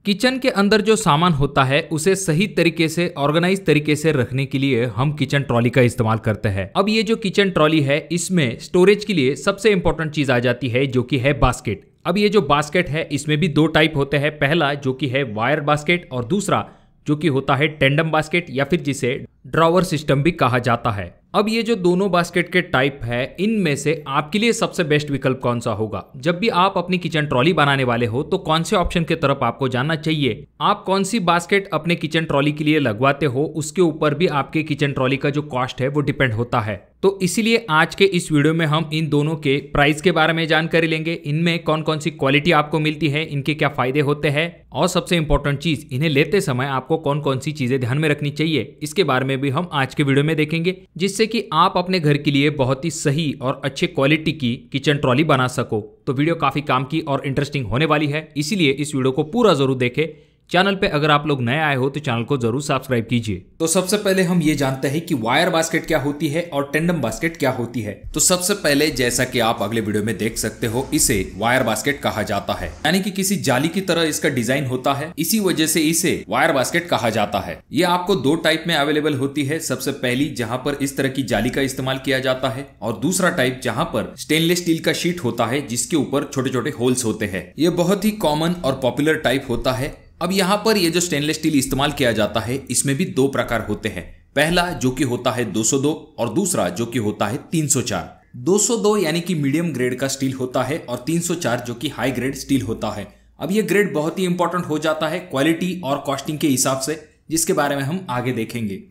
Kitchen के अंदर जो सामान होता है उसे सही तरीके से ऑर्गेनाइज तरीके से रखने के लिए हम किचन ट्रॉली का इस्तेमाल करते हैं। अब ये जो किचन ट्रॉली है इसमें स्टोरेज के लिए सबसे इंपॉर्टेंट चीज आ जाती है जो कि है बास्केट। अब ये जो बास्केट है इसमें भी दो टाइप होते हैं, पहला जो कि है वायर बास्केट और दूसरा जो कि होता है टेंडम बास्केट या फिर जिसे ड्रॉवर सिस्टम भी कहा जाता है। अब ये जो दोनों बास्केट के टाइप है इनमें से आपके लिए सबसे बेस्ट विकल्प कौन सा होगा? जब भी आप अपनी किचन ट्रॉली बनाने वाले हो तो कौन से ऑप्शन की तरफ आपको जानना चाहिए? आप कौन सी बास्केट अपने किचन ट्रॉली के लिए लगवाते हो उसके ऊपर भी आपके किचन ट्रॉली का जो कॉस्ट है वो डिपेंड होता है। तो इसीलिए आज के इस वीडियो में हम इन दोनों के प्राइस के बारे में जानकारी लेंगे, इनमें कौन कौन सी क्वालिटी आपको मिलती है, इनके क्या फायदे होते हैं और सबसे इंपॉर्टेंट चीज इन्हें लेते समय आपको कौन कौन सी चीजें ध्यान में रखनी चाहिए, इसके बारे में भी हम आज के वीडियो में देखेंगे, जिससे कि आप अपने घर के लिए बहुत ही सही और अच्छे क्वालिटी की किचन ट्रॉली बना सको। तो वीडियो काफी काम की और इंटरेस्टिंग होने वाली है, इसीलिए इस वीडियो को पूरा जरूर देखें। चैनल पे अगर आप लोग नए आए हो तो चैनल को जरूर सब्सक्राइब कीजिए। तो सबसे पहले हम ये जानते हैं कि वायर बास्केट क्या होती है और टेंडम बास्केट क्या होती है। तो सबसे पहले जैसा कि आप अगले वीडियो में देख सकते हो इसे वायर बास्केट कहा जाता है, यानी कि किसी जाली की तरह इसका डिजाइन होता है, इसी वजह से इसे वायर बास्केट कहा जाता है। ये आपको दो टाइप में अवेलेबल होती है। सबसे पहली जहां पर इस तरह की जाली का इस्तेमाल किया जाता है और दूसरा टाइप जहां पर स्टेनलेस स्टील का शीट होता है जिसके ऊपर छोटे छोटे होल्स होते हैं। ये बहुत ही कॉमन और पॉपुलर टाइप होता है। अब यहाँ पर ये जो स्टेनलेस स्टील इस्तेमाल किया जाता है इसमें भी दो प्रकार होते हैं, पहला जो कि होता है 202 और दूसरा जो कि होता है 304। 202 यानी कि मीडियम ग्रेड का स्टील होता है और 304 जो कि हाई ग्रेड स्टील होता है। अब ये ग्रेड बहुत ही इंपॉर्टेंट हो जाता है क्वालिटी और कॉस्टिंग के हिसाब से, जिसके बारे में हम आगे देखेंगे।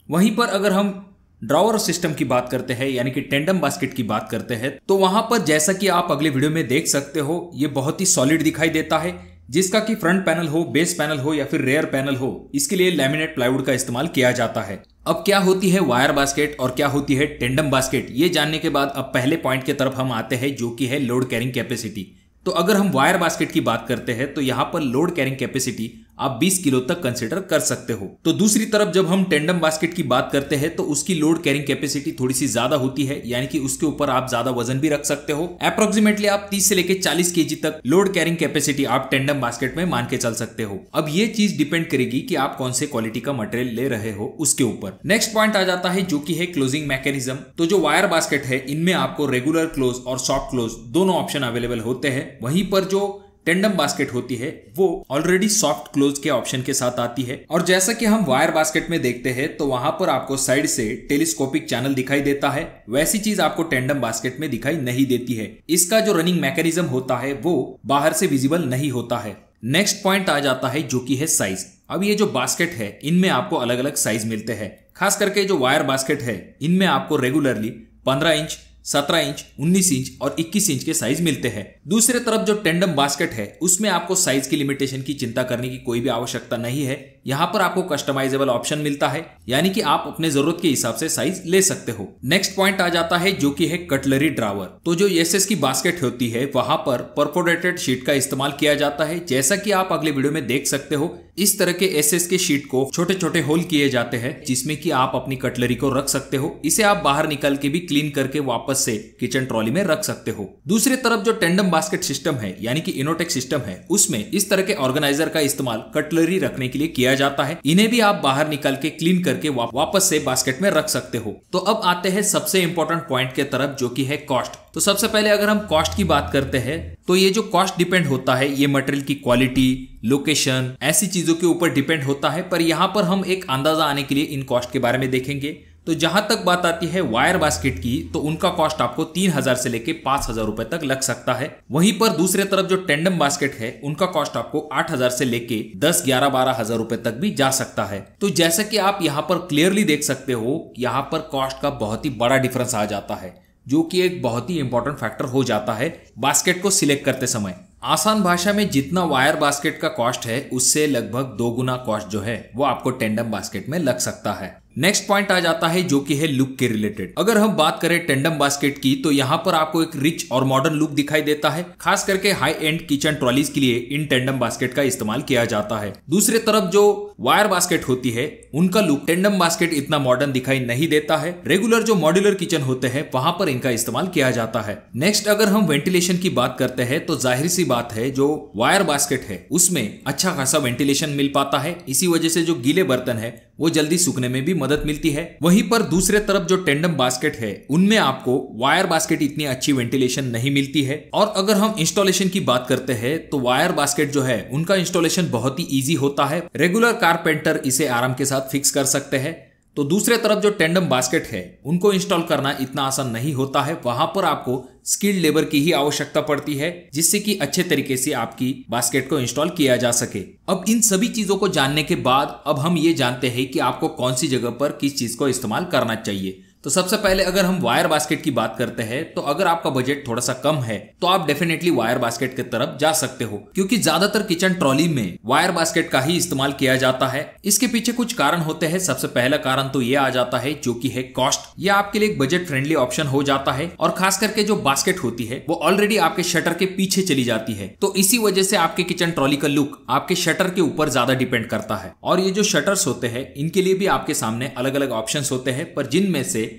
वहीं पर अगर हम ड्रॉवर सिस्टम की बात करते हैं यानी कि टेंडम बास्केट की बात करते हैं तो वहां पर जैसा कि आप अगले वीडियो में देख सकते हो ये बहुत ही सॉलिड दिखाई देता है, जिसका कि फ्रंट पैनल हो, बेस पैनल हो या फिर रेयर पैनल हो, इसके लिए लैमिनेट प्लाईवुड का इस्तेमाल किया जाता है। अब क्या होती है वायर बास्केट और क्या होती है टेंडम बास्केट, ये जानने के बाद अब पहले पॉइंट की तरफ हम आते हैं जो कि है लोड कैरिंग कैपेसिटी। तो अगर हम वायर बास्केट की बात करते हैं तो यहाँ पर लोड कैरिंग कैपेसिटी आप 20 किलो तक कंसीडर कर सकते हो। तो दूसरी तरफ जब हम टेंडम बास्केट की बात करते हैं तो उसकी लोड कैरिंग कैपेसिटी थोड़ी सी ज्यादा होती है, यानी कि उसके ऊपर आप ज्यादा वजन भी रख सकते हो। अप्रोक्सीमेटली आप 30 से लेकर 40 केजी तक लोड कैरिंग कैपेसिटी आप टेंडम बास्केट में मान के चल सकते हो। अब ये चीज डिपेंड करेगी कि आप कौन से क्वालिटी का मटेरियल ले रहे हो उसके ऊपर। नेक्स्ट पॉइंट आ जाता है जो कि है क्लोजिंग मैकेनिज्म। तो जो वायर बास्केट है इनमें आपको रेगुलर क्लोज और सॉफ्ट क्लोज दोनों ऑप्शन अवेलेबल होते हैं, वहीं पर जो टेंडम बास्केट होती है वो ऑलरेडी सॉफ्ट क्लोज के ऑप्शन के साथ आती है। और जैसा कि हम वायर बास्केट में देखते हैं तो वहां पर आपको साइड से टेलीस्कोपिक चैनल दिखाई देता है, वैसी चीज आपको टेंडम बास्केट में दिखाई नहीं देती है। इसका जो रनिंग मैकेनिज्म होता है वो बाहर से विजिबल नहीं होता है। नेक्स्ट पॉइंट आ जाता है जो कि है साइज। अब ये जो बास्केट है इनमें आपको अलग अलग साइज मिलते हैं। खास करके जो वायर बास्केट है इनमें आपको रेगुलरली 15 इंच, 17 इंच, 19 इंच और 21 इंच के साइज मिलते हैं। दूसरे तरफ जो टेंडम बास्केट है उसमें आपको साइज की लिमिटेशन की चिंता करने की कोई भी आवश्यकता नहीं है। यहाँ पर आपको कस्टमाइजेबल ऑप्शन मिलता है, यानी कि आप अपने जरूरत के हिसाब से साइज ले सकते हो। नेक्स्ट पॉइंट आ जाता है जो कि है कटलरी ड्रावर। तो जो एसएस की बास्केट होती है वहां पर परफोरेटेड शीट का इस्तेमाल किया जाता है। जैसा कि आप अगले वीडियो में देख सकते हो इस तरह के एसएस के शीट को छोटे छोटे होल किए जाते हैं जिसमें कि आप अपनी कटलरी को रख सकते हो। इसे आप बाहर निकल के भी क्लीन करके वापस से किचन ट्रॉली में रख सकते हो। दूसरी तरफ जो टेंडम बास्केट सिस्टम है यानी कि इनोटेक सिस्टम है उसमें इस तरह के ऑर्गेनाइजर का इस्तेमाल कटलरी रखने के लिए किया जाता है। इन्हें भी आप बाहर निकाल के क्लीन करके वापस से बास्केट में रख सकते हो। तो अब आते हैं सबसे इंपॉर्टेंट पॉइंट के तरफ जो कि है कॉस्ट। तो सबसे पहले अगर हम कॉस्ट की बात करते हैं तो ये जो कॉस्ट डिपेंड होता है ये मटेरियल की क्वालिटी, लोकेशन, ऐसी चीजों के ऊपर डिपेंड होता है। पर यहाँ पर हम एक अंदाजा आने के लिए इन कॉस्ट के बारे में देखेंगे। तो जहां तक बात आती है वायर बास्केट की तो उनका कॉस्ट आपको 3000 से लेके 5000 रुपए तक लग सकता है। वहीं पर दूसरे तरफ जो टेंडम बास्केट है उनका कॉस्ट आपको 8000 से लेके 10, 11, 12,000 रुपए तक भी जा सकता है। तो जैसा कि आप यहाँ पर क्लियरली देख सकते हो यहाँ पर कॉस्ट का बहुत ही बड़ा डिफरेंस आ जाता है, जो कि एक बहुत ही इंपॉर्टेंट फैक्टर हो जाता है बास्केट को सिलेक्ट करते समय। आसान भाषा में जितना वायर बास्केट का कॉस्ट है उससे लगभग 2 गुना कॉस्ट जो है वो आपको टेंडम बास्केट में लग सकता है। नेक्स्ट पॉइंट आ जाता है जो कि है लुक के रिलेटेड। अगर हम बात करें टेंडम बास्केट की तो यहाँ पर आपको एक रिच और मॉडर्न लुक दिखाई देता है। खास करके हाई एंड किचन ट्रॉलीज के लिए इन टेंडम बास्केट का इस्तेमाल किया जाता है। दूसरे तरफ जो वायर बास्केट होती है उनका लुक टेंडम बास्केट इतना मॉडर्न दिखाई नहीं देता है। रेगुलर जो मॉड्यूलर किचन होते हैं वहां पर इनका इस्तेमाल किया जाता है। नेक्स्ट अगर हम वेंटिलेशन की बात करते हैं तो जाहिर सी बात है जो वायर बास्केट है उसमें अच्छा खासा वेंटिलेशन मिल पाता है। इसी वजह से जो गीले बर्तन है वो जल्दी सूखने में भी मदद मिलती है। वहीं पर दूसरे तरफ जो टेंडम बास्केट है उनमें आपको वायर बास्केट इतनी अच्छी वेंटिलेशन नहीं मिलती है। और अगर हम इंस्टॉलेशन की बात करते हैं तो वायर बास्केट जो है उनका इंस्टॉलेशन बहुत ही इजी होता है। रेगुलर कारपेंटर इसे आराम के साथ फिक्स कर सकते हैं। तो दूसरे तरफ जो टेंडम बास्केट है उनको इंस्टॉल करना इतना आसान नहीं होता है। वहां पर आपको स्किल्ड लेबर की ही आवश्यकता पड़ती है जिससे कि अच्छे तरीके से आपकी बास्केट को इंस्टॉल किया जा सके। अब इन सभी चीजों को जानने के बाद अब हम ये जानते हैं कि आपको कौन सी जगह पर किस चीज को इस्तेमाल करना चाहिए। तो सबसे पहले अगर हम वायर बास्केट की बात करते हैं तो अगर आपका बजट थोड़ा सा कम है तो आप डेफिनेटली वायर बास्केट की तरफ जा सकते हो, क्योंकि ज्यादातर किचन ट्रॉली में वायर बास्केट का ही इस्तेमाल किया जाता है। इसके पीछे कुछ कारण होते हैं। सबसे पहला कारण तो ये आ जाता है जो कि है कॉस्ट। यह आपके लिए एक बजट फ्रेंडली ऑप्शन हो जाता है और खास करके जो बास्केट होती है वो ऑलरेडी आपके शटर के पीछे चली जाती है। तो इसी वजह से आपके किचन ट्रॉली का लुक आपके शटर के ऊपर ज्यादा डिपेंड करता है। और ये जो शटर्स होते हैं इनके लिए भी आपके सामने अलग अलग ऑप्शन होते हैं, पर जिनमें से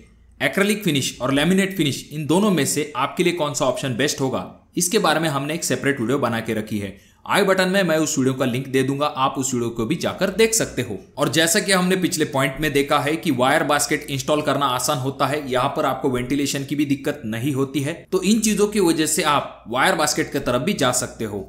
एक्रेलिक फिनिश और लैमिनेट फिनिश इन दोनों में से आपके लिए कौन सा ऑप्शन बेस्ट होगा इसके बारे में हमने एक सेपरेट वीडियो बना के रखी है। आई बटन में मैं उस वीडियो का लिंक दे दूंगा, आप उस वीडियो को भी जाकर देख सकते हो। और जैसा कि हमने पिछले पॉइंट में देखा है कि वायर बास्केट इंस्टॉल करना आसान होता है, यहाँ पर आपको वेंटिलेशन की भी दिक्कत नहीं होती है। तो इन चीजों की वजह से आप वायर बास्केट की तरफ भी जा सकते हो।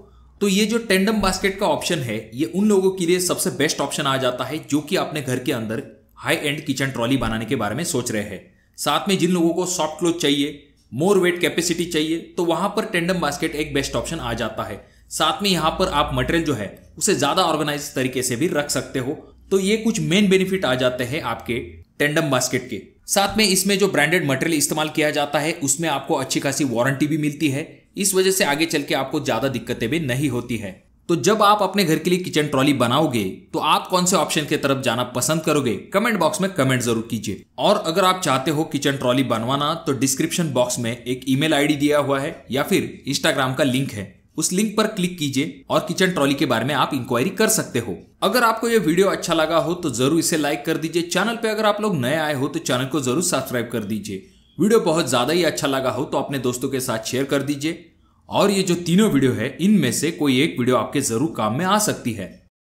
तो ये जो टेंडम बास्केट का ऑप्शन है ये उन लोगों के लिए सबसे बेस्ट ऑप्शन आ जाता है जो कि अपने घर के अंदर हाई एंड किचन ट्रॉली बनाने के बारे में सोच रहे हैं। साथ में जिन लोगों को सॉफ्ट क्लोथ चाहिए, मोर वेट कैपेसिटी चाहिए, तो वहां पर टेंडम बास्केट एक बेस्ट ऑप्शन आ जाता है। साथ में यहां पर आप मटेरियल जो है उसे ज्यादा ऑर्गेनाइज तरीके से भी रख सकते हो। तो ये कुछ मेन बेनिफिट आ जाते हैं आपके टेंडम बास्केट के। साथ में इसमें जो ब्रांडेड मटेरियल इस्तेमाल किया जाता है उसमें आपको अच्छी खासी वारंटी भी मिलती है। इस वजह से आगे चल के आपको ज्यादा दिक्कतें भी नहीं होती है। तो जब आप अपने घर के लिए किचन ट्रॉली बनाओगे तो आप कौन से ऑप्शन की तरफ जाना पसंद करोगे, कमेंट बॉक्स में कमेंट जरूर कीजिए। और अगर आप चाहते हो किचन ट्रॉली बनवाना तो डिस्क्रिप्शन बॉक्स में एक ईमेल आईडी दिया हुआ है या फिर इंस्टाग्राम का लिंक है, उस लिंक पर क्लिक कीजिए और किचन ट्रॉली के बारे में आप इंक्वायरी कर सकते हो। अगर आपको यह वीडियो अच्छा लगा हो तो जरूर इसे लाइक कर दीजिए। चैनल पे अगर आप लोग नए आए हो तो चैनल को जरूर सब्सक्राइब कर दीजिए। वीडियो बहुत ज्यादा ही अच्छा लगा हो तो अपने दोस्तों के साथ शेयर कर दीजिए। और ये जो तीनों वीडियो है इनमें से कोई एक वीडियो आपके जरूर काम में आ सकती है।